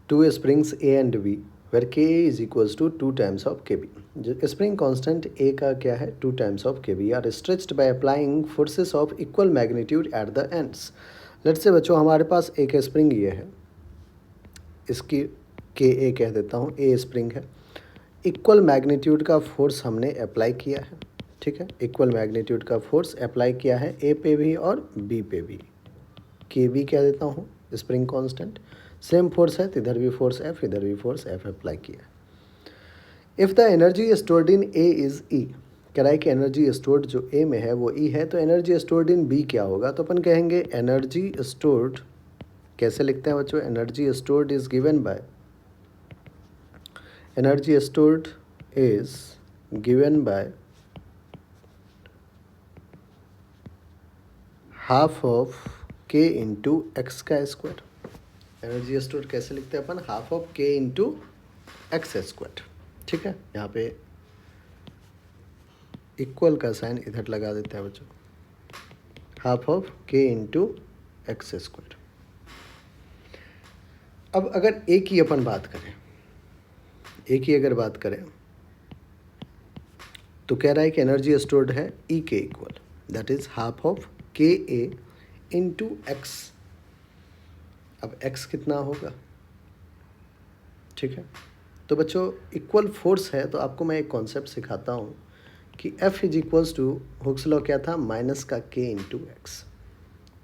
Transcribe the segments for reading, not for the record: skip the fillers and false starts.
two springs A and B where Ka is equals to 2 times of Kb. Spring constant A का क्या है 2 times of Kb are stretched by applying forces of equal magnitude at the ends. Let's say बच्चों हमारे पास एक spring ये है, इसकी Ka कह देता हूँ, A स्प्रिंग है, इक्वल मैग्नीट्यूड का फोर्स हमने अप्लाई किया है, ठीक है, इक्वल मैग्नीट्यूड का फोर्स अप्लाई किया है ए पे भी और बी पे भी, के बी कह देता हूँ स्प्रिंग कांस्टेंट, सेम फोर्स है तो इधर भी फोर्स एफ, इधर भी फोर्स एफ अप्लाई किया है. If the energy stored in A is E, कह रहा है कि एनर्जी स्टोर्ड जो ए में है वो ई है, तो एनर्जी स्टोर्ड इन बी क्या होगा, तो अपन कहेंगे एनर्जी स्टोर्ड, कैसे लिखते हैं बच्चों, energy stored is given by, energy stored is given by half of के इंटू एक्स का स्क्वायर. एनर्जी स्टोर कैसे लिखते हैं अपन, हाफ ऑफ के इंटू एक्स स्क्वायर, ठीक है. यहाँ पे इक्वल का साइन इधर लगा देते हैं बच्चों, हाफ ऑफ के इंटू एक्स स्क्वायर. अब अगर ए की अपन बात करें, ए की अगर बात करें तो कह रहा है कि एनर्जी स्टोर्ड है ई के equal, that is half of के ए इंटू एक्स. अब x कितना होगा, ठीक है. तो बच्चों इक्वल फोर्स है तो आपको मैं एक कॉन्सेप्ट सिखाता हूँ कि F is equals to, Hooke's law क्या था, माइनस का k into x.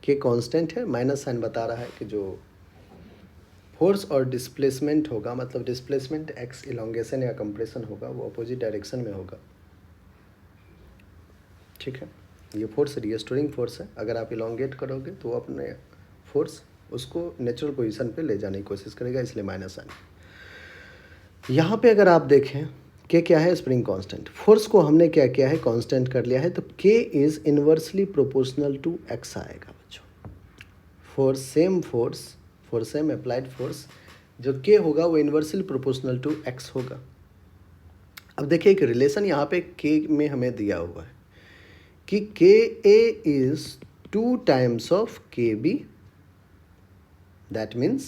K constant है, माइनस साइन बता रहा है कि जो फोर्स और डिस्प्लेसमेंट होगा, मतलब डिस्प्लेसमेंट x इलोंगेशन या कंप्रेशन होगा वो अपोजिट डायरेक्शन में होगा, ठीक है. ये फोर्स रिस्टोरिंग फोर्स है, अगर आप इलोंगेट करोगे तो वो अपने फोर्स उसको नेचुरल पोजीशन पे ले जाने की कोशिश करेगा, इसलिए माइनस साइन. यहाँ पे अगर आप देखें के क्या है, स्प्रिंग कांस्टेंट, फोर्स को हमने क्या किया है, कांस्टेंट कर लिया है, तो k is inversely proportional to x आएगा बच्चों. फॉर सेम अप्लाइड फोर्स जो के होगा वो इनवर्सली प्रोपोर्शनल टू एक्स होगा. अब देखिए एक रिलेशन यहाँ पे के में हमें दिया हुआ है कि के ए is 2 times of k B. That means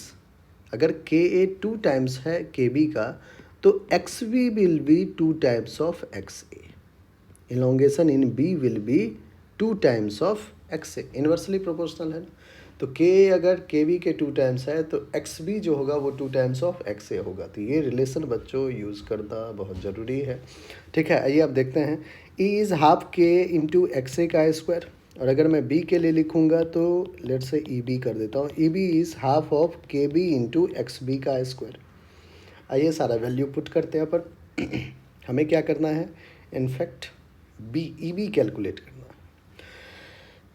अगर के ए 2 टाइम्स है के बी का तो x B will be 2 times of x A. Elongation in B will be 2 times of x A, inversely proportional है ना. तो के अगर के बी के 2 टाइम्स है तो एक्स बी जो होगा वो 2 टाइम्स ऑफ एक्स ए होगा. तो ये रिलेशन बच्चों यूज़ करना बहुत ज़रूरी है, ठीक है. आइए आप देखते हैं, ई इज़ हाफ के इंटू एक्स ए का स्क्वायर, और अगर मैं बी के लिए लिखूंगा तो लेट से ई बी कर देता हूँ. E B is half of k B into x B का स्क्वायर. आइए सारा वैल्यू पुट करते हैं पर हमें क्या करना है, इनफैक्ट ई बी कैलकुलेट करना है.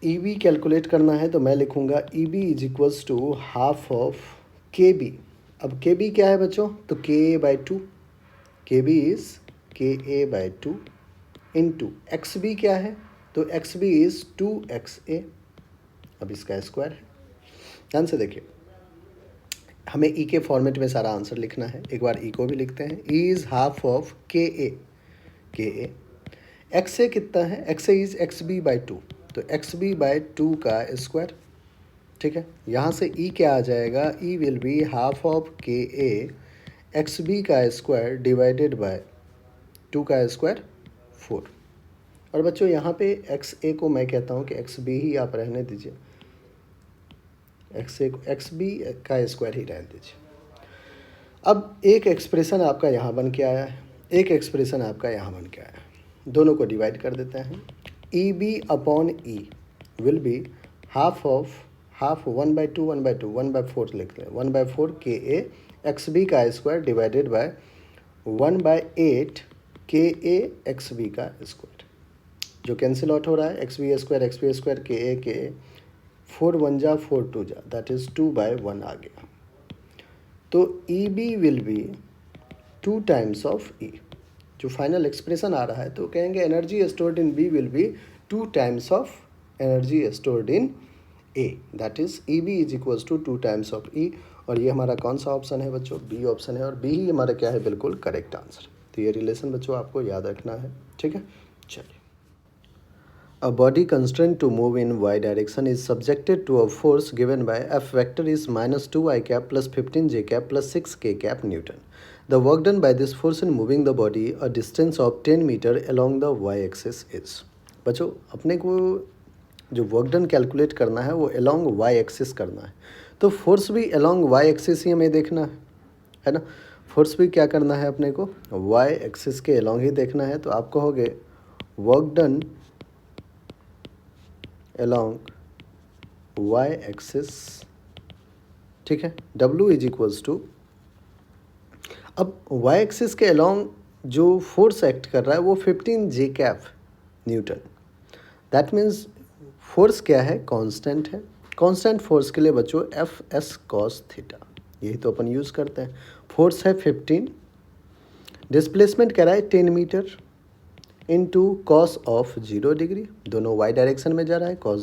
ई बी कैलकुलेट करना है तो मैं लिखूंगा E B is equals to half of k B. अब के बी क्या है बच्चों, तो के ए बाई 2, के बी इज़ के ए बाई 2 इंटू एक्स बी क्या है, तो एक्स बी इज़ 2xa. अब इसका स्क्वायर है. ध्यान से देखिए, हमें ई के फॉर्मेट में सारा आंसर लिखना है. एक बार ई को भी लिखते हैं, ई इज़ हाफ ऑफ के ए. एक्स ए कितना है, x A is x B by 2, तो एक्स बी बाई 2 का स्क्वायर, ठीक है. यहाँ से ई क्या आ जाएगा, ई विल बी हाफ ऑफ के ए एक्स बी का स्क्वायर डिवाइडेड बाय 2 का स्क्वायर 4. और बच्चों यहाँ पे एक्स ए को मैं कहता हूँ कि एक्स बी ही आप रहने दीजिए, एक्स ए को एक्स बी का स्क्वायर ही रहने दीजिए. अब एक एक्सप्रेशन आपका यहाँ बन के आया है, एक एक्सप्रेशन आपका यहाँ बन के आया है, दोनों को डिवाइड कर देते हैं. E B upon E will be half of 1/2 1/2 1/4 लिख लें, 1/4 के ए एक्स बी का square divided by 1/8 k A x B का स्क्वायर. जो कैंसिल आउट हो रहा है, एक्स बी स्क्वायर के ए 4 1 जा 4 2 जा, दैट इज़ 2/1 आ गया. तो E B will be 2 times of E. जो फाइनल एक्सप्रेशन आ रहा है तो कहेंगे energy stored in B will be 2 times of energy stored in A, that is E B is equals to 2 times of E. और ये हमारा कौन सा ऑप्शन है बच्चों, बी ऑप्शन है, और बी ही हमारा क्या है, बिल्कुल करेक्ट आंसर. तो ये रिलेशन बच्चों आपको याद रखना है, ठीक है. चलिए A body constrained to move in y direction is subjected to a force given by F vector is minus 2 I cap plus 15 j cap plus 6 k cap Newton. The work done by this force in moving the body a distance of 10 meter along the y axis is. बच्चों अपने को जो work done calculate करना है वो along Y axis करना है, तो फोर्स भी अलोंग वाई एक्सिस ही हमें देखना है ना। फोर्स भी क्या करना है अपने को, वाई एक्सिस के अलोंग ही देखना है। तो आप कहोगे work done along Y axis, ठीक है, W इज इक्वल्स टू, अब वाई एक्सिस के अलोंग जो फोर्स एक्ट कर रहा है वो 15 J cap newton. That means force क्या है, कांस्टेंट है। कांस्टेंट फोर्स के लिए बच्चों एफ एस कॉस थीटा, यही तो अपन यूज़ करते हैं। फोर्स है 15, डिस्प्लेसमेंट कह रहा है 10 metre into cos of 0 degree, दोनों वाई डायरेक्शन में जा रहा है, कॉस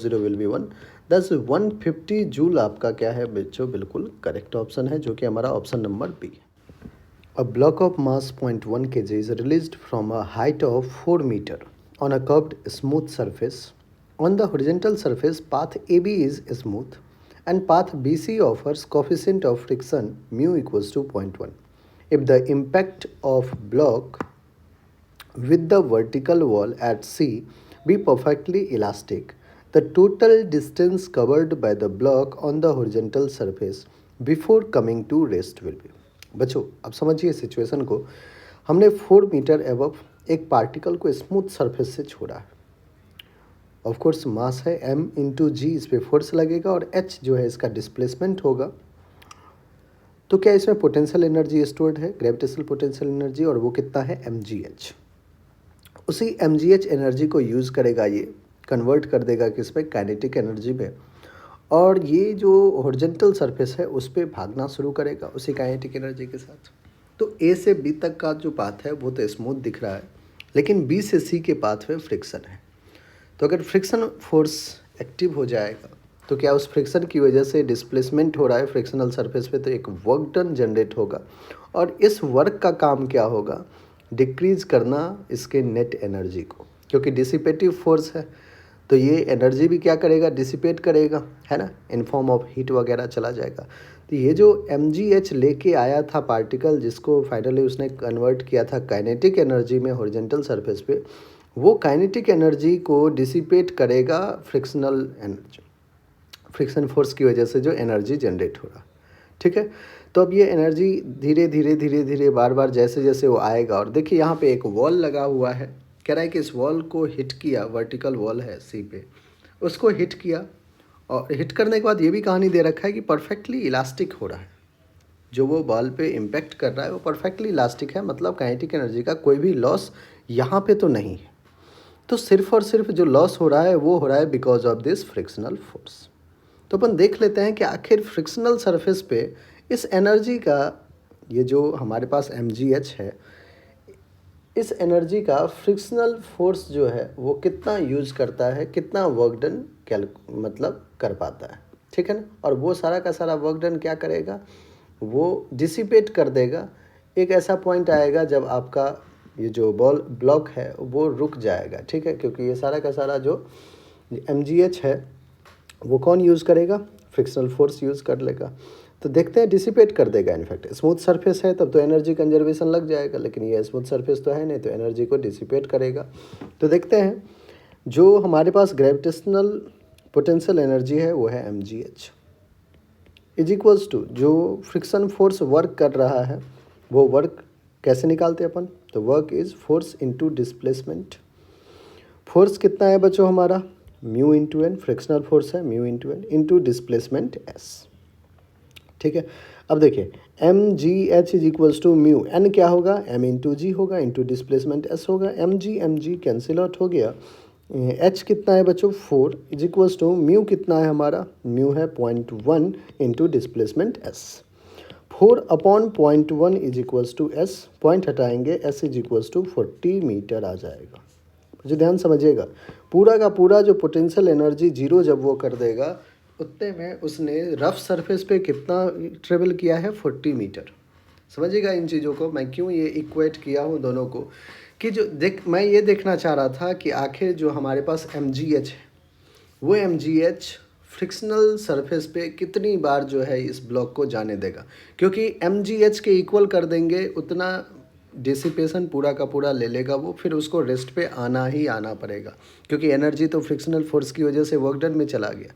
जीरो विल बी 1, दस 150 जूल आपका क्या है बच्चों, बिल्कुल करेक्ट ऑप्शन है, जो कि हमारा ऑप्शन नंबर बी है। A block of mass 0.1 kg is released from a height of 4 meter on a curved smooth surface. On the horizontal surface, path AB is smooth and path BC offers coefficient of friction mu equals to 0.1. If the impact of block with the vertical wall at C be perfectly elastic, the total distance covered by the block on the horizontal surface before coming to rest will be. बच्चों अब समझिए situation को, हमने 4 metre above एक particle को smooth surface से छोड़ा है। ऑफ कोर्स मास है m इंटू जी, इस पर फोर्स लगेगा और h जो है इसका डिस्प्लेसमेंट होगा। तो क्या इसमें पोटेंशियल एनर्जी स्टोर्ड है, ग्रेविटेशनल पोटेंशियल एनर्जी, और वो कितना है mgh। उसी mgh एनर्जी को यूज़ करेगा, ये कन्वर्ट कर देगा किस पे, काइनेटिक एनर्जी में, और ये जो हॉरिजॉन्टल सरफेस है उस पर भागना शुरू करेगा उसी काइनेटिक एनर्जी के साथ। तो ए से बी तक का जो पाथ है वो तो स्मूथ दिख रहा है, लेकिन बी से सी के पाथ में फ्रिक्शन है। तो अगर फ्रिक्शन फोर्स एक्टिव हो जाएगा तो क्या उस फ्रिक्शन की वजह से डिस्प्लेसमेंट हो रहा है फ्रिक्शनल सरफेस पे, तो एक वर्क डन जनरेट होगा, और इस वर्क का काम क्या होगा, डिक्रीज करना इसके नेट एनर्जी को, क्योंकि डिसिपेटिव फोर्स है तो ये एनर्जी भी क्या करेगा, डिसिपेट करेगा, है ना, इन फॉर्म ऑफ हीट वगैरह चला जाएगा। तो ये जो mgh लेके आया था पार्टिकल, जिसको फाइनली उसने कन्वर्ट किया था काइनेटिक एनर्जी में हॉरिजॉन्टल सरफेस पे, वो काइनेटिक एनर्जी को डिसिपेट करेगा फ्रिक्शनल एनर्जी, फ्रिक्शन फोर्स की वजह से जो एनर्जी जनरेट हो रहा, ठीक है। तो अब ये एनर्जी धीरे धीरे धीरे धीरे बार बार जैसे जैसे वो आएगा, और देखिए यहाँ पे एक वॉल लगा हुआ है, कह रहा है कि इस वॉल को हिट किया, वर्टिकल वॉल है सी पे, उसको हिट किया, और हिट करने के बाद ये भी कहानी दे रखा है कि परफेक्टली इलास्टिक हो रहा है, जो वो बॉल पे इम्पैक्ट कर रहा है वो परफेक्टली इलास्टिक है, मतलब काइनेटिक एनर्जी का कोई भी लॉस यहाँ पे तो नहीं है। तो सिर्फ और सिर्फ जो लॉस हो रहा है वो हो रहा है because of this frictional force. तो अपन देख लेते हैं कि आखिर फ्रिक्शनल सरफेस पे इस एनर्जी का, ये जो हमारे पास mgh है, इस एनर्जी का फ्रिक्शनल फोर्स जो है वो कितना यूज़ करता है, कितना वर्क डन मतलब कर पाता है, ठीक है ना। और वो सारा का सारा वर्क डन क्या करेगा, वो डिसिपेट कर देगा। एक ऐसा पॉइंट आएगा जब आपका ये जो ब्लॉक है वो रुक जाएगा, ठीक है, क्योंकि ये सारा का सारा जो mgh है वो कौन यूज़ करेगा, फ्रिक्शनल फोर्स यूज़ कर लेगा। तो देखते हैं डिसिपेट कर देगा। इनफैक्ट स्मूथ सरफेस है तब तो एनर्जी कंजर्वेशन लग जाएगा, लेकिन ये स्मूथ सरफेस तो है नहीं, तो एनर्जी को डिसिपेट करेगा। तो देखते हैं जो हमारे पास ग्रेविटेशनल पोटेंशियल एनर्जी है वो है mgh इज इक्वल्स टू जो फ्रिक्शन फोर्स वर्क कर रहा है वो वर्क कैसे निकालते हैं अपन, तो work is force into displacement. Force कितना है बच्चों हमारा, mu into N, frictional force है mu into N into displacement S, ठीक है। अब देखिए mgh is equals to mu, N क्या होगा, m इंटू जी होगा इंटू डिस्प्लेसमेंट एस होगा, mg कैंसिल आउट हो गया। h कितना है बच्चों 4 इज इक्वल्स टू म्यू कितना है हमारा, म्यू है 0.1 into displacement s, 4/0.1 is equals to s, point हटाएंगे s is equals to 40 metre आ जाएगा। मुझे ध्यान समझिएगा, पूरा का पूरा जो पोटेंशियल एनर्जी जीरो जब वो कर देगा उतने में उसने रफ सरफेस पे कितना ट्रेवल किया है, 40 मीटर। समझिएगा इन चीज़ों को, मैं क्यों ये इक्वेट किया हूँ दोनों को, कि जो देख मैं ये देखना चाह रहा था कि आखिर जो हमारे पास mgh है वो mgh फ्रिक्शनल सरफेस पे कितनी बार जो है इस ब्लॉक को जाने देगा, क्योंकि mgh के इक्वल कर देंगे उतना डिसिपेशन पूरा का पूरा ले लेगा वो, फिर उसको रेस्ट पे आना ही आना पड़ेगा, क्योंकि एनर्जी तो फ्रिक्शनल फोर्स की वजह से वर्क डन में चला गया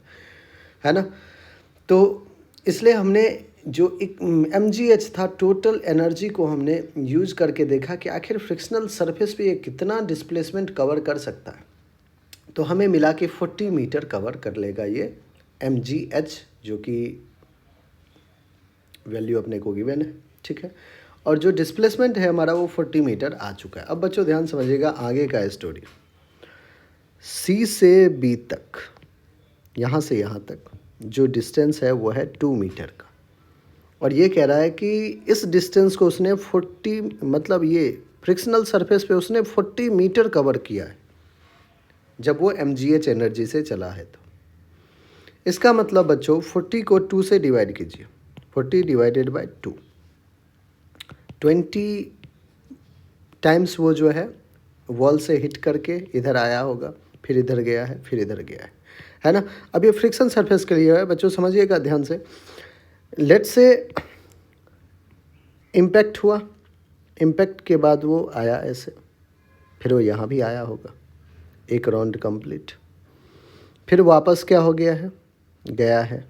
है ना। तो इसलिए हमने जो एक mgh था टोटल एनर्जी को हमने यूज करके देखा कि आखिर फ्रिक्शनल सरफेस पे ये कितना डिस्प्लेसमेंट कवर कर सकता है। तो हमें मिला कि 40 मीटर कवर कर लेगा ये mgh, जो कि वैल्यू अपने को गिवन है, ठीक है। और जो डिस्प्लेसमेंट है हमारा वो 40 मीटर आ चुका है। अब बच्चों ध्यान समझिएगा आगे का स्टोरी। सी से बी तक, यहाँ से यहाँ तक जो डिस्टेंस है वो है 2 मीटर का, और ये कह रहा है कि इस डिस्टेंस को उसने 40 मतलब ये फ्रिक्शनल सरफेस पे उसने 40 मीटर कवर किया है जब वो mgh एनर्जी से चला है। तो इसका मतलब बच्चों 40 को 2 से डिवाइड कीजिए, 40 डिवाइडेड बाय 2, 20 टाइम्स वो जो है वॉल से हिट करके इधर आया होगा, फिर इधर गया है, फिर इधर गया है ना। अब ये फ्रिक्शन सरफेस के लिए है बच्चों, समझिएगा ध्यान से। लेट्स से इम्पैक्ट हुआ, इम्पैक्ट के बाद वो आया ऐसे, फिर वो यहाँ भी आया होगा, एक राउंड कंप्लीट, फिर वापस क्या हो गया है, गया है,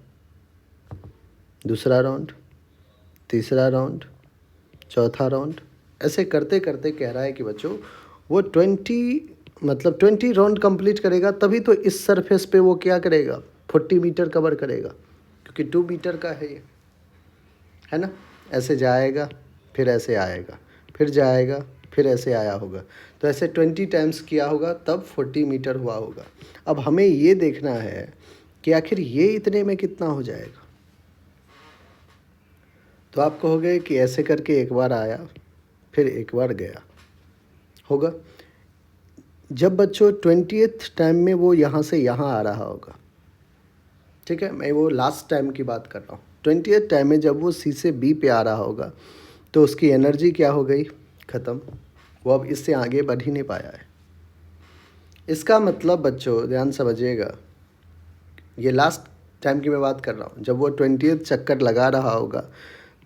दूसरा राउंड, तीसरा राउंड, चौथा राउंड, ऐसे करते करते कह रहा है कि बच्चों वो 20 राउंड कंप्लीट करेगा, तभी तो इस सरफेस पे वो क्या करेगा 40 मीटर कवर करेगा, क्योंकि 2 मीटर का है ये, है ना। ऐसे जाएगा, फिर ऐसे आएगा, फिर जाएगा, फिर ऐसे आया होगा, तो ऐसे 20 टाइम्स किया होगा तब 40 मीटर हुआ होगा। अब हमें ये देखना है कि आखिर ये इतने में कितना हो जाएगा। तो आप कहोगे कि ऐसे करके एक बार आया, फिर एक बार गया होगा। जब बच्चों 20th टाइम में वो यहाँ से यहाँ आ रहा होगा, ठीक है, मैं वो लास्ट टाइम की बात कर रहा हूँ। 20th टाइम में जब वो सी से बी पे आ रहा होगा तो उसकी एनर्जी क्या हो गई, ख़त्म, वो अब इससे आगे बढ़ ही नहीं पाया है। इसका मतलब बच्चों ध्यान समझिएगा, ये लास्ट टाइम की मैं बात कर रहा हूँ, जब वो 20th चक्कर लगा रहा होगा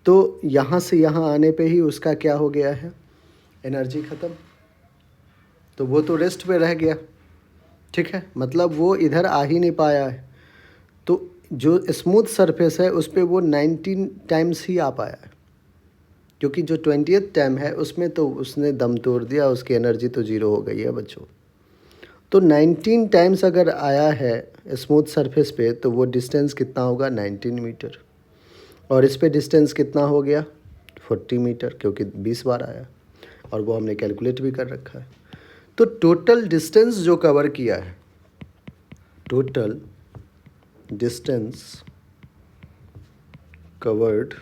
तो यहाँ से यहाँ आने पे ही उसका क्या हो गया है, एनर्जी ख़त्म, तो वो तो रेस्ट पे रह गया, ठीक है, मतलब वो इधर आ ही नहीं पाया है। तो जो स्मूथ सरफेस है उस पर वो 19 टाइम्स ही आ पाया है, क्योंकि जो 20th टाइम है उसमें तो उसने दम तोड़ दिया, उसकी एनर्जी तो ज़ीरो हो गई है बच्चों। तो 19 टाइम्स अगर आया है स्मूथ सरफेस पे तो वो डिस्टेंस कितना होगा 19 मीटर, और इस पे डिस्टेंस कितना हो गया 40 मीटर, क्योंकि 20 बार आया, और वो हमने कैलकुलेट भी कर रखा है। तो टोटल डिस्टेंस जो कवर किया है, total distance covered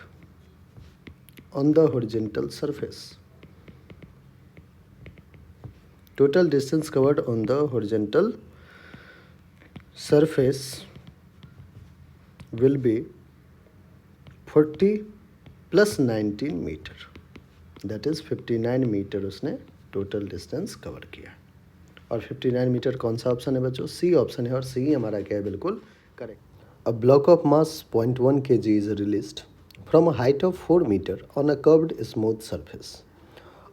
on the horizontal surface, total distance covered on the horizontal surface will be 40 plus 19 metre, that is 59 metre उसने टोटल डिस्टेंस कवर किया। और 59 मीटर कौन सा ऑप्शन है बच्चों, सी ऑप्शन है, और सी हमारा क्या है, बिल्कुल correct. A block of mass 0.1 kg is released from a height of 4 meter on a curved smooth surface.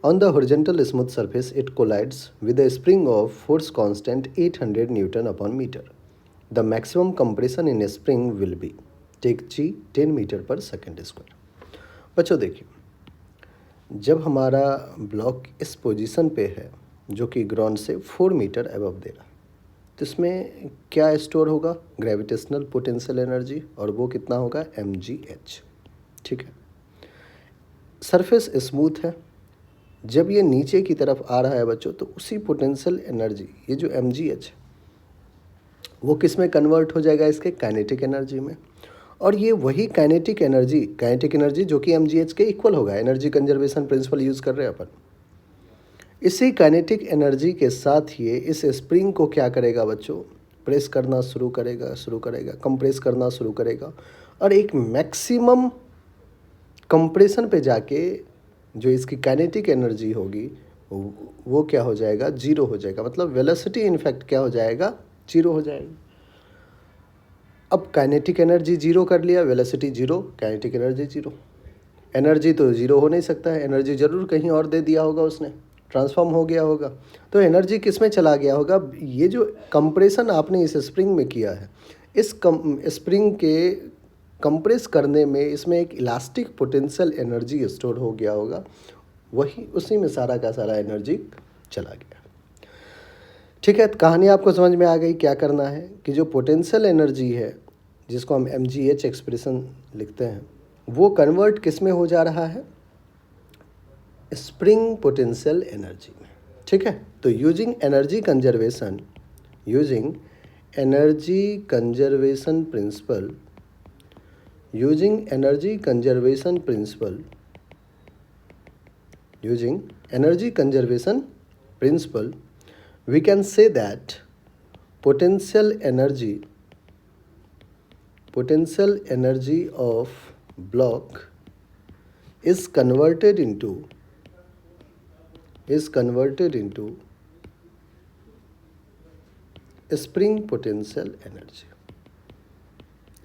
On the horizontal smooth surface, it collides with a spring of force constant 800 Newton upon meter. The maximum compression in a spring will be, take G 10 metre पर second square. बच्चों देखिए, जब हमारा block इस position पे है जो कि ग्राउंड से 4 मीटर अबव दे रहा, तो इसमें क्या स्टोर होगा, ग्रेविटेशनल पोटेंशियल एनर्जी, और वो कितना होगा mgh, ठीक है। सरफेस स्मूथ है, जब ये नीचे की तरफ आ रहा है बच्चों तो उसी पोटेंशियल एनर्जी, ये जो mgh वो किस में कन्वर्ट हो जाएगा, इसके काइनेटिक एनर्जी में, और ये वही काइनेटिक एनर्जी जो कि mgh के इक्वल होगा, एनर्जी कंजर्वेशन प्रिंसिपल यूज़ कर रहे हैं अपन। इसी काइनेटिक एनर्जी के साथ ये इस स्प्रिंग को क्या करेगा बच्चों, प्रेस करना शुरू करेगा, कंप्रेस करना शुरू करेगा, और एक मैक्सिमम कंप्रेशन पे जाके जो इसकी काइनेटिक एनर्जी होगी वो क्या हो जाएगा, जीरो हो जाएगा। मतलब वेलोसिटी इनफैक्ट क्या हो जाएगा, जीरो हो जाएगा। अब काइनेटिक एनर्जी जीरो कर लिया, velocity zero, kinetic energy zero. Energy तो जीरो हो नहीं सकता है, एनर्जी ज़रूर कहीं और दे दिया होगा उसने, ट्रांसफॉर्म हो गया होगा। तो एनर्जी किस में चला गया होगा, ये जो कंप्रेशन आपने इस स्प्रिंग में किया है, इस स्प्रिंग के कंप्रेस करने में इसमें एक इलास्टिक पोटेंशियल एनर्जी स्टोर हो गया होगा, वही उसी में सारा का सारा एनर्जी चला गया। ठीक है, तो कहानी आपको समझ में आ गई। क्या करना है कि जो पोटेंशियल एनर्जी है, जिसको हम mgh एक्सप्रेशन लिखते हैं, वो कन्वर्ट किस में हो जा रहा है, स्प्रिंग पोटेंशियल एनर्जी में। ठीक है, तो using energy conservation principle we can say that potential energy of block is converted into spring potential energy.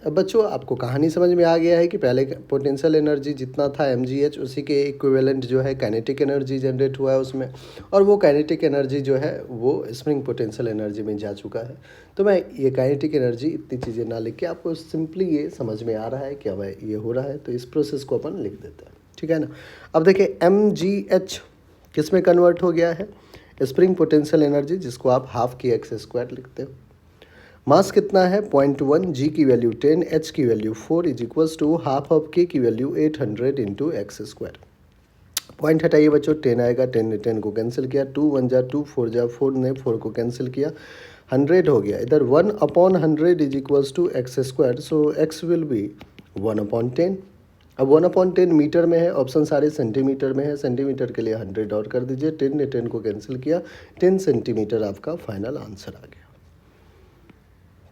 अब बच्चों आपको कहानी समझ में आ गया है कि पहले पोटेंशियल एनर्जी जितना था mgh, उसी के इक्विवेलेंट जो है काइनेटिक एनर्जी जनरेट हुआ है उसमें, और वो काइनेटिक एनर्जी जो है वो स्प्रिंग पोटेंशियल एनर्जी में जा चुका है। तो मैं ये काइनेटिक एनर्जी इतनी चीज़ें ना लिख के आपको सिंपली ये समझ में आ रहा है कि अब ये हो रहा है, तो इस प्रोसेस को अपन लिख देते हैं। ठीक है ना। अब देखिए mgh किस में कन्वर्ट हो गया है, स्प्रिंग पोटेंशियल एनर्जी, जिसको आप हाफ की एक्स स्क्वायर लिखते हो। मास कितना है 0.1, जी की वैल्यू 10, एच की value 4 is equals to half of के की value 800 into x square. Point हटाइए बच्चों, 10 आएगा, 10 ने 10 को कैंसिल किया, 2 1 जा 2, 4 जा 4 ने 4 को कैंसिल किया, 100 हो गया। इधर 1/100 is equals to x square, so x will be 1/10। अब 1/10 मीटर में है, ऑप्शन सारे सेंटीमीटर में है, सेंटीमीटर के लिए 100 और कर दीजिए, 10 ने 10 को कैंसिल किया, 10 सेंटीमीटर आपका फाइनल आंसर आ गया।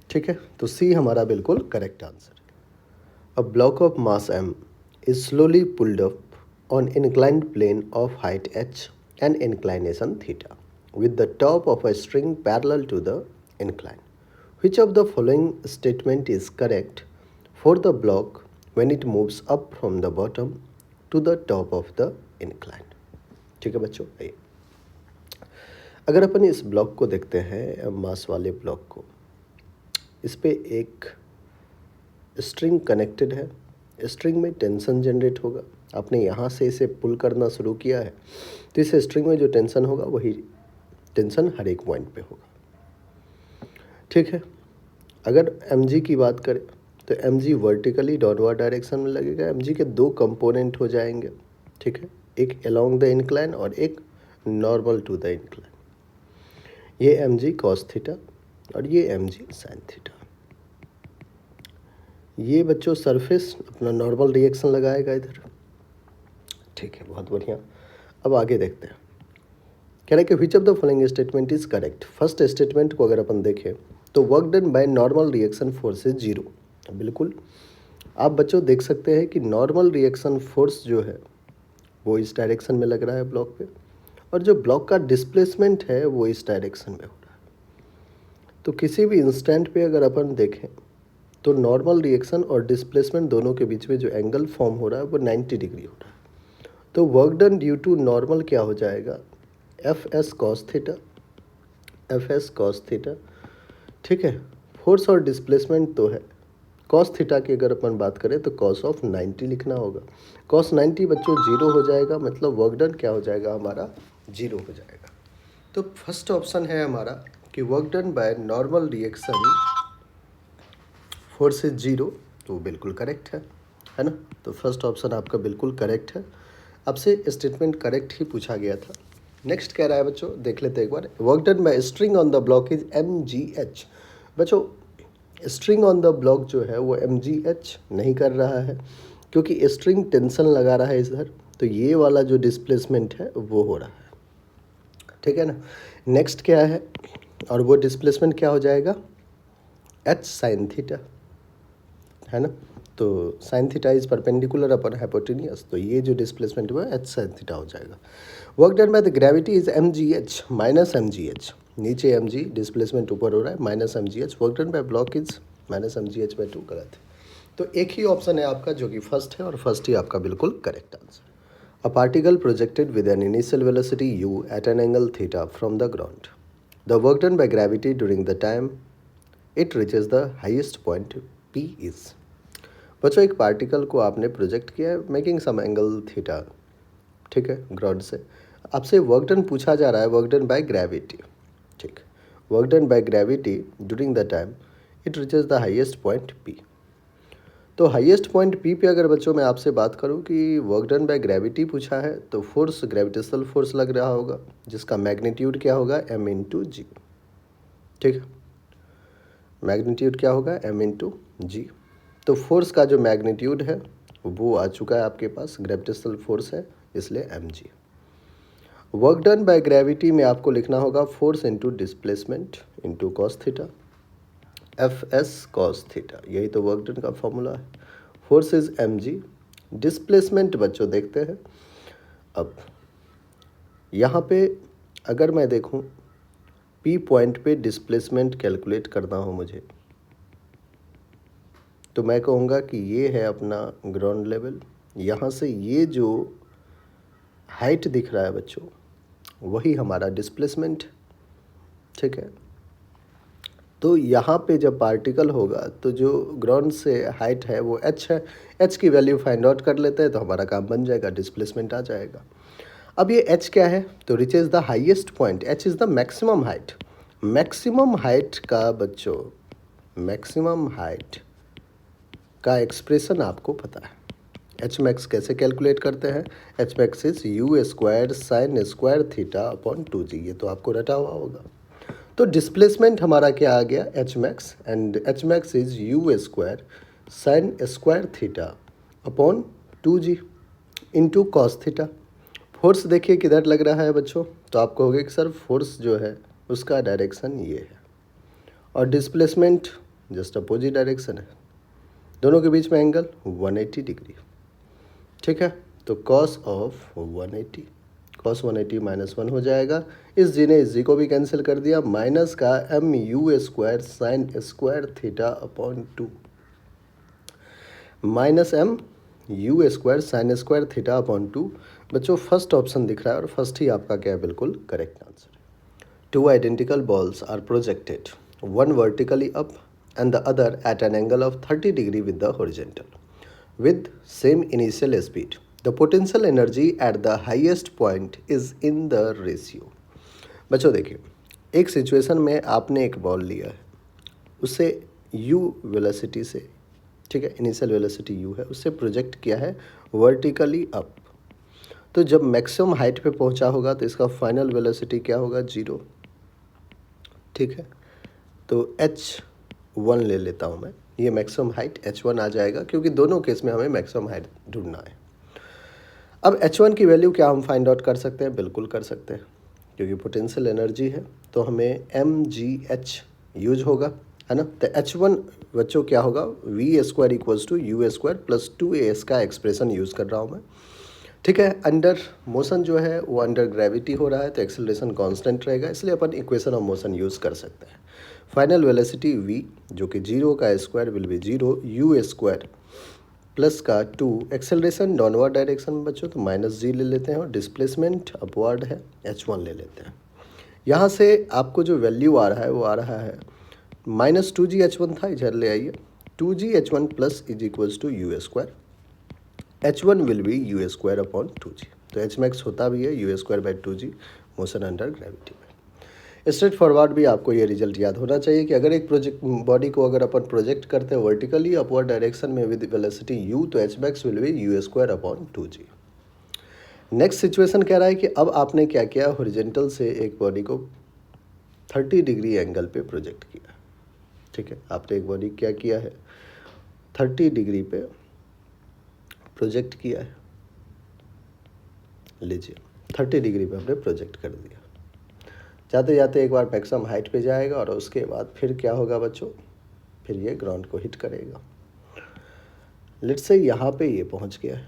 ठीक है, तो सी हमारा बिल्कुल करेक्ट आंसर है। A block of mass m is slowly pulled up on inclined plane of height h and inclination theta with the top of a string parallel to the incline. Which of the following statement is correct for the block when it moves up from the bottom to the top of the incline? ठीक है बच्चों, आइए अगर अपन इस block को देखते हैं, मास वाले ब्लॉक को, इस पे एक स्ट्रिंग कनेक्टेड है, स्ट्रिंग में टेंशन जनरेट होगा। आपने यहाँ से इसे पुल करना शुरू किया है, तो इस स्ट्रिंग में जो टेंशन होगा वही टेंशन हर एक पॉइंट पे होगा। ठीक है, अगर mg की बात करें तो mg वर्टिकली डाउनवर्ड डायरेक्शन में लगेगा। mg के दो कंपोनेंट हो जाएंगे। ठीक है, एक अलोंग द इंक्लाइन और एक नॉर्मल टू द इंक्लाइन। ये mg कॉस थीटा और ये mg साइन थीटा। ये बच्चों सरफेस अपना नॉर्मल रिएक्शन लगाएगा इधर। ठीक है, बहुत बढ़िया। अब आगे देखते हैं, कह रहे हैं कि which of the following statement is correct. First statement को अगर अपन देखें तो work done by normal reaction force is zero. बिल्कुल, आप बच्चों देख सकते हैं कि नॉर्मल रिएक्शन फोर्स जो है वो इस डायरेक्शन में लग रहा है ब्लॉक पे, और जो ब्लॉक का डिस्प्लेसमेंट है वो इस डायरेक्शन में हो रहा है। तो किसी भी इंस्टेंट पे अगर अपन देखें तो नॉर्मल रिएक्शन और डिस्प्लेसमेंट दोनों के बीच में जो एंगल फॉर्म हो रहा है वो 90 डिग्री हो रहा है। तो work done due to normal क्या हो जाएगा, एफ एस कॉस थीटा। ठीक है, फोर्स और डिस्प्लेसमेंट तो है, कॉस थीटा की अगर अपन बात करें तो कॉस ऑफ 90 लिखना होगा। कॉस 90 बच्चों जीरो हो जाएगा, मतलब वर्क डन क्या हो जाएगा हमारा, जीरो हो जाएगा। तो फर्स्ट ऑप्शन है हमारा कि work done by normal reaction force is zero, तो बिल्कुल करेक्ट है ना। तो फर्स्ट ऑप्शन आपका बिल्कुल करेक्ट है। आपसे स्टेटमेंट करेक्ट ही पूछा गया था। नेक्स्ट कह रहा है बच्चों, देख लेते हैं एक बार। Work done by string on the block is mgh। बच्चों स्ट्रिंग ऑन द ब्लॉक जो है वो mgh नहीं कर रहा है, क्योंकि स्ट्रिंग टेंशन लगा रहा है इधर, तो ये वाला जो डिस्प्लेसमेंट है वो हो रहा है। ठीक है ना। नेक्स्ट क्या है, और वो डिस्प्लेसमेंट क्या हो जाएगा, h साइन थीटा, है ना। तो sine theta is perpendicular upon hypotenuse, तो ये जो डिस्प्लेसमेंट हुआ है h साइन थीटा हो जाएगा। Work done by the gravity is mgh minus mgh, नीचे mg डिस्प्लेसमेंट ऊपर हो रहा है minus mgh, work done bye block is minus mgh/2, गलत है। तो एक ही ऑप्शन है आपका जो कि फर्स्ट है, और फर्स्ट ही आपका बिल्कुल correct answer. A particle projected with an initial velocity u at an angle theta from the ground, the work done by gravity during the time it reaches the highest point p is. बच्चों एक particle को आपने project किया है making some angle theta, ठीक है, ground से। आपसे वर्क डन पूछा जा रहा है, वर्क डन बाय ग्रेविटी, ठीक, work done by gravity during the time it reaches the highest point P. तो हाईएस्ट पॉइंट पी पे अगर बच्चों मैं आपसे बात करूं कि वर्क डन बाय ग्रेविटी पूछा है, तो फोर्स ग्रेविटेशनल फोर्स लग रहा होगा जिसका मैग्नीट्यूड क्या होगा m/g, ठीक है, मैग्नीट्यूड क्या होगा m/g। तो फोर्स का जो मैग्नीट्यूड है वो आ चुका है आपके पास, ग्रेविटेशनल फोर्स है इसलिए mg। Work done by gravity में आपको लिखना होगा force into displacement into cos theta, F S cos theta, यही तो वर्क डन का फॉर्मूला है। फोर्स इज mg, डिस्प्लेसमेंट बच्चों देखते हैं। अब यहाँ पे अगर मैं देखूँ P पॉइंट पे डिस्प्लेसमेंट कैलकुलेट करना हो मुझे, तो मैं कहूँगा कि ये है अपना ग्राउंड लेवल, यहाँ से ये जो हाइट दिख रहा है बच्चों वही हमारा डिस्प्लेसमेंट, ठीक है। तो यहाँ पे जब पार्टिकल होगा तो जो ग्राउंड से हाइट है वो h है, h की वैल्यू फाइंड आउट कर लेते हैं तो हमारा काम बन जाएगा, डिस्प्लेसमेंट आ जाएगा। अब ये h क्या है, तो reaches the highest point, h is the maximum height. Maximum height का बच्चों, मैक्सिमम हाइट का एक्सप्रेशन आपको पता है, एच मैक्स कैसे कैलकुलेट करते हैं, H max is u² sign square theta upon 2g, ये तो आपको रटा हुआ होगा। तो डिस्प्लेसमेंट हमारा क्या आ गया, H max, and H max is u² sign square theta upon 2g into cos theta. Force देखिए किधर लग रहा है बच्चों, तो आप कहोगे कि सर फोर्स जो है उसका डायरेक्शन ये है, और डिस्प्लेसमेंट जस्ट अपोजिट डायरेक्शन है, दोनों के बीच में एंगल 180 डिग्री, ठीक है। तो कॉस ऑफ 180, कॉस 180 -1 हो जाएगा, इस जी ने इस जी को भी कैंसिल कर दिया, माइनस का mu² sign square theta upon 2, minus mu² sign square theta upon 2। बच्चों फर्स्ट ऑप्शन दिख रहा है और फर्स्ट ही आपका क्या है, बिल्कुल करेक्ट आंसर है। Two identical balls are projected, one vertically up and the other at an angle of 30 degree with the horizontal, with same initial speed. The potential energy at the highest point is in the ratio. बच्चों देखिए, एक situation में आपने एक ball लिया है, उसे u velocity से, ठीक है, इनिशियल वेलोसिटी u है, उससे प्रोजेक्ट किया है वर्टिकली अप। तो जब मैक्सिमम हाइट पे पहुंचा होगा तो इसका फाइनल वेलोसिटी क्या होगा, 0, ठीक है। तो h1 ले लेता हूँ मैं, ये मैक्सिमम हाइट h1 आ जाएगा, क्योंकि दोनों केस में हमें मैक्सिमम हाइट ढूंढना है। अब h1 की वैल्यू क्या हम फाइंड आउट कर सकते हैं, बिल्कुल कर सकते हैं, क्योंकि पोटेंशियल एनर्जी है तो हमें mgh यूज होगा, है ना। तो h1 बच्चों क्या होगा, v² = u² प्लस 2as का एक्सप्रेशन यूज़ कर रहा हूँ मैं, ठीक है। अंडर मोशन जो है वो अंडर ग्रेविटी हो रहा है तो एक्सेलरेशन कांस्टेंट रहेगा, इसलिए अपन इक्वेशन ऑफ मोशन यूज़ कर सकते हैं। फाइनल वेलोसिटी v जो कि 0 का square will be 0 u² plus का 2, एक्सेलरेशन डाउनवर्ड डायरेक्शन में बच्चों तो -g ले लेते हैं, और डिस्प्लेसमेंट अपवर्ड है h1 ले लेते हैं। यहाँ से आपको जो वैल्यू आ रहा है वो आ रहा है -2g h1 था, इधर ले आइए, 2g h1 plus is equals to u², h1 will be u² upon 2g, तो h मैक्स होता भी है u²/2g मोशन अंडर ग्रेविटी में। स्ट्रेट फॉरवर्ड भी आपको ये रिजल्ट याद होना चाहिए कि अगर एक प्रोजेक्ट बॉडी को अगर अपन प्रोजेक्ट करते हैं वर्टिकली अपवर्ड डायरेक्शन में विद वेलोसिटी u, तो h max will be u² upon 2g। Next situation कह रहा है कि अब आपने क्या किया, हॉरिजॉन्टल से एक बॉडी को 30 डिग्री एंगल पे प्रोजेक्ट किया, ठीक है। आपने एक बॉडी क्या किया है, 30 डिग्री पे प्रोजेक्ट किया है, लीजिए 30 डिग्री पे हमने प्रोजेक्ट कर दिया। जाते जाते एक बार मैक्सिमम हाइट पे जाएगा और उसके बाद फिर क्या होगा बच्चों, फिर ये ग्राउंड को हिट करेगा। लेट्स से यहाँ पे ये पहुँच गया है।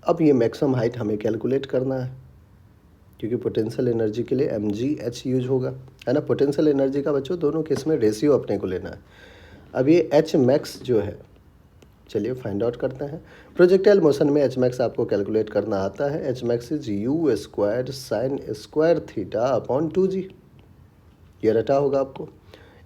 अब ये मैक्सिमम हाइट हमें कैलकुलेट करना है, क्योंकि पोटेंशियल एनर्जी के लिए mgh यूज होगा, है ना। पोटेंशियल एनर्जी का बच्चों दोनों केस में रेशियो अपने को लेना है। अब ये एच मैक्स जो है, चलिए फाइंड आउट करते हैं। प्रोजेक्टाइल मोशन में एच मैक्स आपको कैलकुलेट करना आता है। H max is you square sine square theta upon 2g, ये रटा होगा आपको।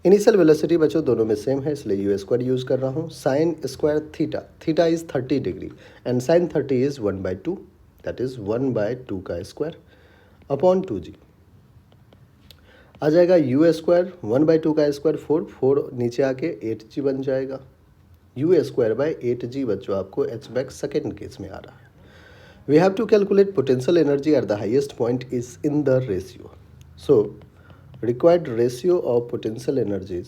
इनिशियल वेलोसिटी बच्चों दोनों में सेम है, इसलिए यू स्क्वायर यूज़ कर रहा हूँ। Sine square theta, theta is 30 degree and sine 30 is 1/2, that is 1/2 का स्क्वायर अपॉन 2g। आ जाएगा यू स्क्वायर 1/2 का स्क्वायर 4 नीचे आके 8g बन जाएगा। यू स्क्वायर बाय 8g बच्चों आपको एच मैक्स सेकेंड केस में आ रहा है। We have to calculate potential energy at the highest point is in the ratio. So required ratio of potential energies,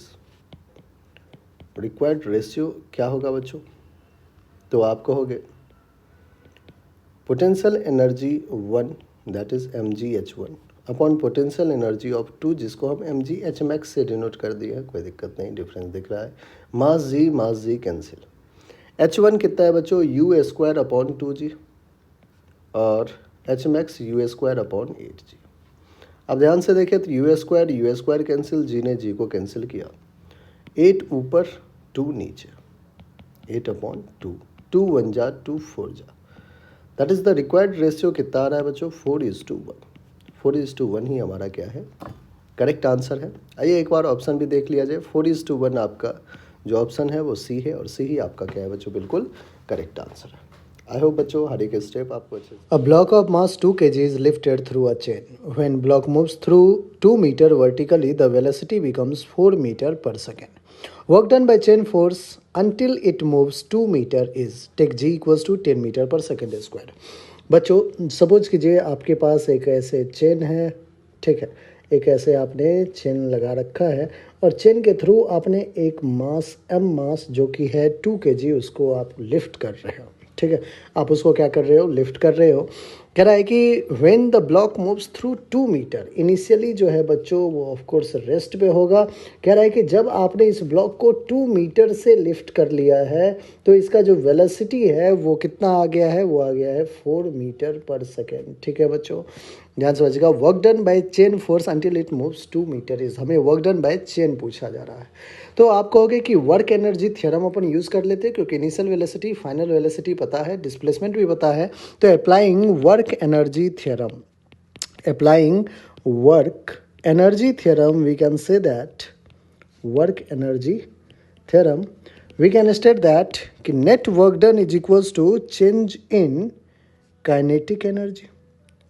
required ratio क्या होगा बच्चों? तो आप कहोगे potential energy 1 that is mgh1 upon potential energy of 2 जिसको हम mgh max से denote कर दिए हैं, कोई दिक्कत नहीं, डिफरेंस दिख रहा है। मास जी कैंसिल। h1 कितना है बच्चों? यू स्क्वायर अपॉन 2g और h max you square upon 8g। अब ध्यान से देखें तो यू स्क्वायर कैंसिल, जी ने जी को कैंसिल किया, 8 ऊपर 2 नीचे, 8/2, 2 1 जा 2 4 जा, that is the required ratio. कितना आ रहा है बच्चों? 4:1। 4:1 ही हमारा क्या है? करेक्ट आंसर है। आइए एक बार ऑप्शन भी देख लिया जाए। 4:1 आपका जो ऑप्शन है वो सी है, और सी ही आपका क्या है बच्चों? बिल्कुल करेक्ट आंसर है। आई होप बच्चों हर एक स्टेप आपको अच्छे से। A block of mass 2 kg is lifted through a chain. When block moves through 2 meter vertically, the velocity becomes 4 meter per second. Work done by chain force until it moves 2 meter is take g equals to 10 meter per second square. बच्चों suppose कीजिए आपके पास एक ऐसे chain है, ठीक है, एक ऐसे आपने चेन लगा रखा है और चेन के थ्रू आपने एक मास m मास जो कि है 2 kg उसको आप लिफ्ट कर रहे हो, ठीक है। आप उसको क्या कर रहे हो? लिफ्ट कर रहे हो। कह रहा है कि when the block moves through 2 metre, initially जो है बच्चों वो ऑफ कोर्स रेस्ट पे होगा। कह रहा है कि जब आपने इस ब्लॉक को 2 मीटर से लिफ्ट कर लिया है तो इसका जो वेलोसिटी है वो कितना आ गया है? वो आ गया है 4 मीटर पर सेकेंड, ठीक है बच्चों। ध्यान से बचेगा। Work done by chain force until it moves 2 metre is, हमें वर्क डन बाय चेन पूछा जा रहा है। तो आप कहोगे कि वर्क एनर्जी थ्योरम अपन यूज़ कर लेते हैं क्योंकि इनिशियल वेलोसिटी फाइनल वेलोसिटी पता है, डिस्प्लेसमेंट भी पता है। तो applying work energy theorem, applying work energy theorem we can say that work energy theorem we can state that कि net work done is equals to change in kinetic energy.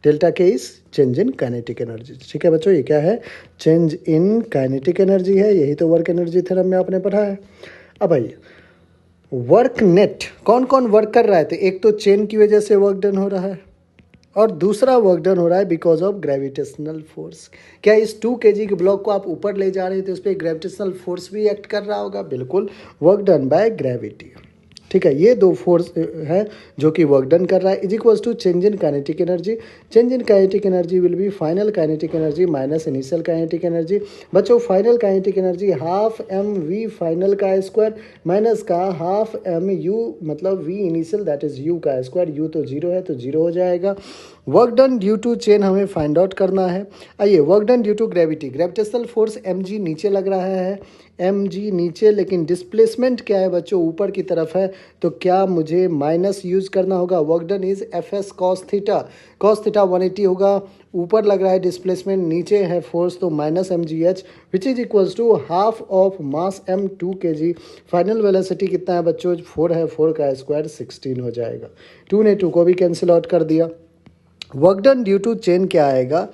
Delta K is change in kinetic energy, ठीक है बच्चों। ये क्या है? Change in kinetic energy है, यही तो वर्क एनर्जी थ्योरम में आपने पढ़ा है। अब आइए वर्क नेट, कौन कौन वर्क कर रहा है? तो एक तो चेन की वजह से वर्क डन हो रहा है और दूसरा वर्क डन हो रहा है बिकॉज ऑफ ग्रेविटेशनल फोर्स। क्या इस 2 kg के ब्लॉक को आप ऊपर ले जा रहे थे तो उस पर ग्रेविटेशनल फोर्स भी एक्ट कर रहा होगा? बिल्कुल, वर्क डन बाय ग्रेविटी, ठीक है। ये दो फोर्स है जो कि वर्क डन कर रहा है। Is equals to change in kinetic energy. Change in kinetic energy will be final kinetic energy minus initial kinetic energy. बच्चों final kinetic energy half M V final का स्क्वायर माइनस का half M U मतलब V initial that is U का square. U तो zero है तो zero हो जाएगा। Work done due to chain हमें फाइंड आउट करना है। आइए work done due to gravity, gravitational force M G नीचे लग रहा है, एम जी नीचे, लेकिन डिस्प्लेसमेंट क्या है बच्चों? ऊपर की तरफ है, तो क्या मुझे माइनस यूज करना होगा? Work done is F S cos theta, cos theta 180 होगा। ऊपर लग रहा है डिस्प्लेसमेंट, नीचे है फोर्स, तो minus M G H which is equals to half of mass M 2 kg। Final velocity कितना है बच्चों? 4 है, 4 का स्क्वायर 16 हो जाएगा। 2 ने 2 को भी कैंसिल आउट कर दिया। Work done due to chain क्या आएगा?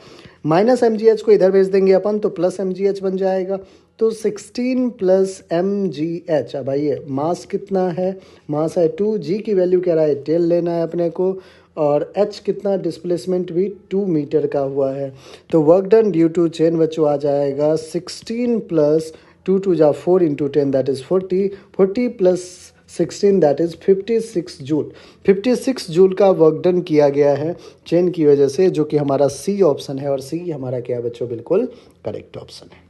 माइनस एम जी एच को इधर भेज देंगे अपन तो प्लस एम जी एच बन जाएगा, तो 16 प्लस एम जी एच। अब आइए मास कितना है? मास है 2, जी की वैल्यू कह रहा है 10 लेना है अपने को, और एच कितना? डिस्प्लेसमेंट भी 2 मीटर का हुआ है। तो work done due to chain बच्चों आ जाएगा 16 प्लस 2 2 जा 4 into 10 that is 40, 40 plus 16 that is 56 joule. 56 joule का वर्क डन किया गया है चेन की वजह से, जो कि हमारा सी ऑप्शन है, और सी हमारा क्या है बच्चों? बिल्कुल करेक्ट ऑप्शन है।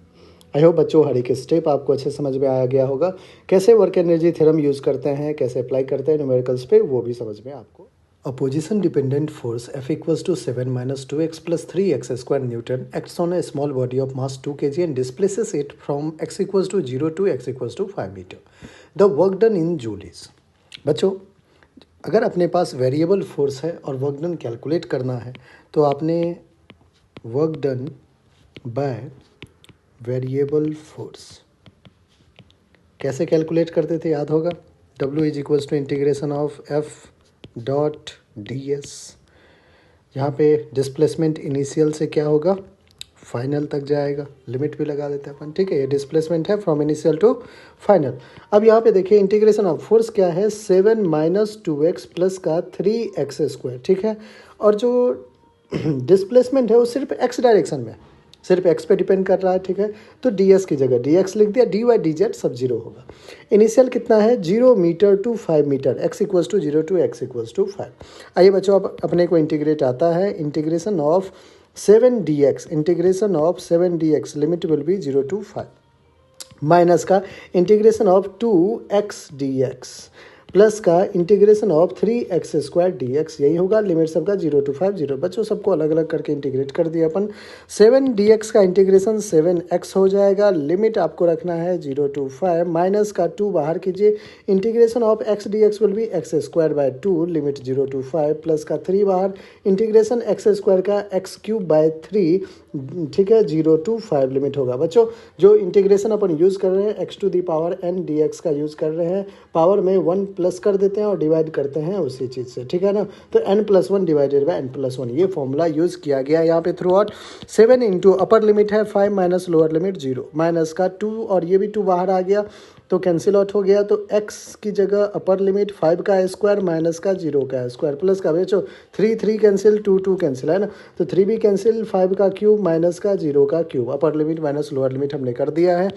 आई होप बच्चों हर एक स्टेप आपको अच्छे समझ में आ गया होगा। कैसे वर्क एनर्जी थ्योरम यूज़ करते हैं, कैसे अप्लाई करते हैं न्यूमेरिकल्स पे, वो भी समझ में आपको A position dependent force F equals to 7 minus 2x plus 3x square Newton acts on a small body of mass 2 kg and displaces it from x equals to 0 to x equals to 5 meter. The work done in joule is. बच्चों, अगर अपने पास variable force है और work done calculate करना है तो आपने work done by variable force कैसे कैलकुलेट करते थे, याद होगा? W is equals to integration of F dot D S. यहाँ पे डिस्प्लेसमेंट इनिशियल से क्या होगा, फाइनल तक जाएगा. लिमिट भी लगा देते हैं अपन, ठीक है. ये डिस्प्लेसमेंट है फ्रॉम इनिशियल टू फाइनल. अब यहाँ पे देखिए इंटीग्रेशन ऑफ फोर्स क्या है, 7 माइनस 2x प्लस का 3x स्क्वायर, ठीक है. और जो डिस्प्लेसमेंट है वो सिर्फ x डायरेक्शन में, सिर्फ x पे डिपेंड कर रहा है, ठीक है. तो ds की जगह dx लिख दिया, dy dz सब जीरो होगा. इनिशियल कितना है, 0 metre to 5 metre, x equals to 0 to x equals to 5. आइए बच्चों, अब अपने को इंटीग्रेट आता है. Integration of 7 dx limit will be 0 to 5 minus का integration of 2x dx plus का integration of 3x square dx. यही होगा. लिमिट सबका 0 टू 5 0. बच्चों सबको अलग अलग करके इंटीग्रेट कर दिया अपन. 7 dx का इंटीग्रेशन 7x हो जाएगा. लिमिट आपको रखना है 0 टू 5 माइनस का 2 बाहर कीजिए. Integration of x dx will be x square by 2 limit 0 to 5 plus का 3 बाहर इंटीग्रेशन x स्क्वायर का x क्यूब बाय 3, ठीक है, 0 टू 5 लिमिट होगा. बच्चों जो इंटीग्रेशन अपन यूज़ कर रहे हैं x to the power n dx का यूज़ कर रहे हैं, पावर में 1 प्लस कर देते हैं और डिवाइड करते हैं उसी चीज़ से, ठीक है ना. तो n plus 1 divided by n plus 1 ये फॉर्मूला यूज़ किया गया यहाँ पे through out. 7 into upper limit है 5 माइनस लोअर लिमिट 0 माइनस का 2 और ये भी 2 बाहर आ गया तो कैंसिल आउट हो गया. तो x की जगह अपर लिमिट 5 का स्क्वायर माइनस का 0 का स्क्वायर प्लस का बेचो 3 कैंसिल 2 कैंसिल, है ना. तो 3 भी कैंसिल, 5 का क्यूब माइनस का 0 का cube, upper limit minus lower limit हमने कर दिया है.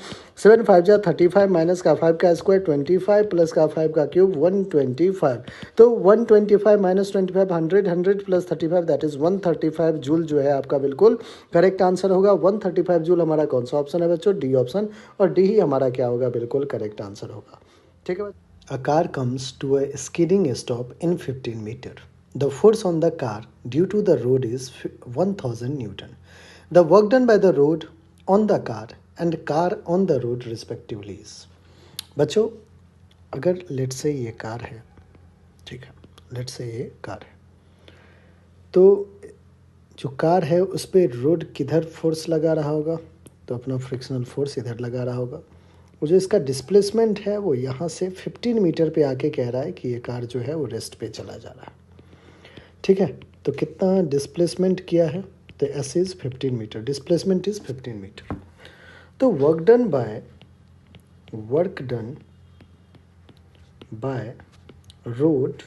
7 5 जा 35 माइनस का 5 का स्क्वायर 25 प्लस का 5 का क्यूब 125. तो 125 minus 25 100 plus 35 that is 135 joule जो है आपका बिल्कुल करेक्ट आंसर होगा. 135 जूल हमारा कौन सा ऑप्शन है बच्चों, डी ऑप्शन. और डी ही हमारा क्या होगा, बिल्कुल करेक्ट आंसर होगा, ठीक है. A car comes to a skidding stop in 15 meter. The force on the car due to the road is 1000 Newton. The work done by the road on the car and car on the road respectively is. बच्चों अगर late से ये car है, ठीक है, late से ये car है, तो जो कार है उस पर रोड किधर फोर्स लगा रहा होगा, तो अपना फ्रिक्शनल फोर्स इधर लगा रहा होगा. वो जो इसका डिस्प्लेसमेंट है वो यहाँ से 15 मीटर पे आके कह रहा है कि ये कार जो है वो रेस्ट पे चला जा रहा है, ठीक है. तो कितना डिस्प्लेसमेंट किया है, तो S is 15 metre, displacement is 15 metre. तो work done by rod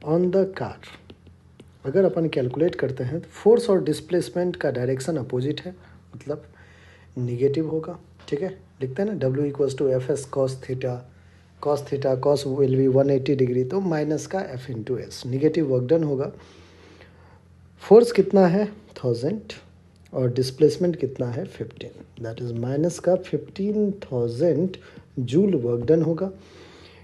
on the car अगर अपन कैलकुलेट करते हैं तो फोर्स और डिस्प्लेसमेंट का डायरेक्शन अपोजिट है, मतलब निगेटिव होगा, ठीक है. लिखते हैं ना W equals to F S cos theta cos will be 180 degree, तो माइनस का F into S, negative work done होगा. फोर्स कितना है 1000 और डिस्प्लेसमेंट कितना है 15, दैट इज माइनस का 15,000 जूल वर्क डन होगा.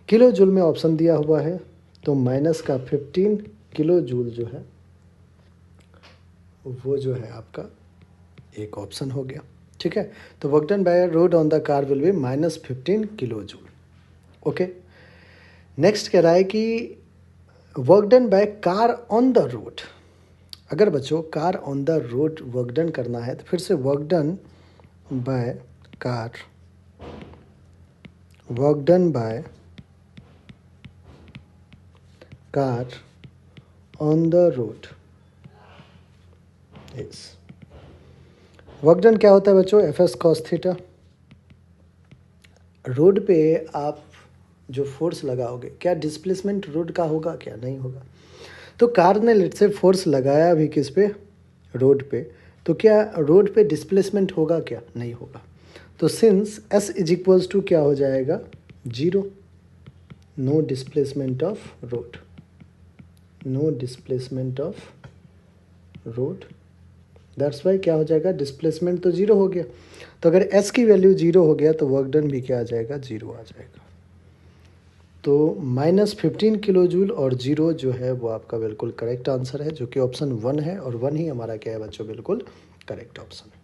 किलो जूल में ऑप्शन दिया हुआ है तो माइनस का 15 किलो जूल जो है वो जो है आपका एक ऑप्शन हो गया, ठीक है. तो work done by rod on the car will be minus 15 kilo joule. Okay, next कह रहा है कि work done by car on the road. अगर बच्चों car on the road work done करना है तो फिर से work done by car on the road is work done क्या होता है बच्चों, F S cos theta. Road पे आप जो फोर्स लगाओगे क्या डिस्प्लेसमेंट रोड का होगा, क्या नहीं होगा. तो कार ने लेट से फोर्स लगाया भी किस पे, रोड पे, तो क्या रोड पे डिस्प्लेसमेंट होगा, क्या नहीं होगा. तो since S is equals to क्या हो जाएगा 0, no displacement of road, that's why क्या हो जाएगा, डिस्प्लेसमेंट तो 0 हो गया. तो अगर एस की वैल्यू 0 हो गया तो वर्क डन भी क्या आ जाएगा, 0 आ जाएगा. तो -15 किलो जूल और 0 जो है वो आपका बिल्कुल करेक्ट आंसर है, जो कि ऑप्शन 1 है, और 1 ही हमारा क्या है बच्चों, बिल्कुल करेक्ट ऑप्शन है।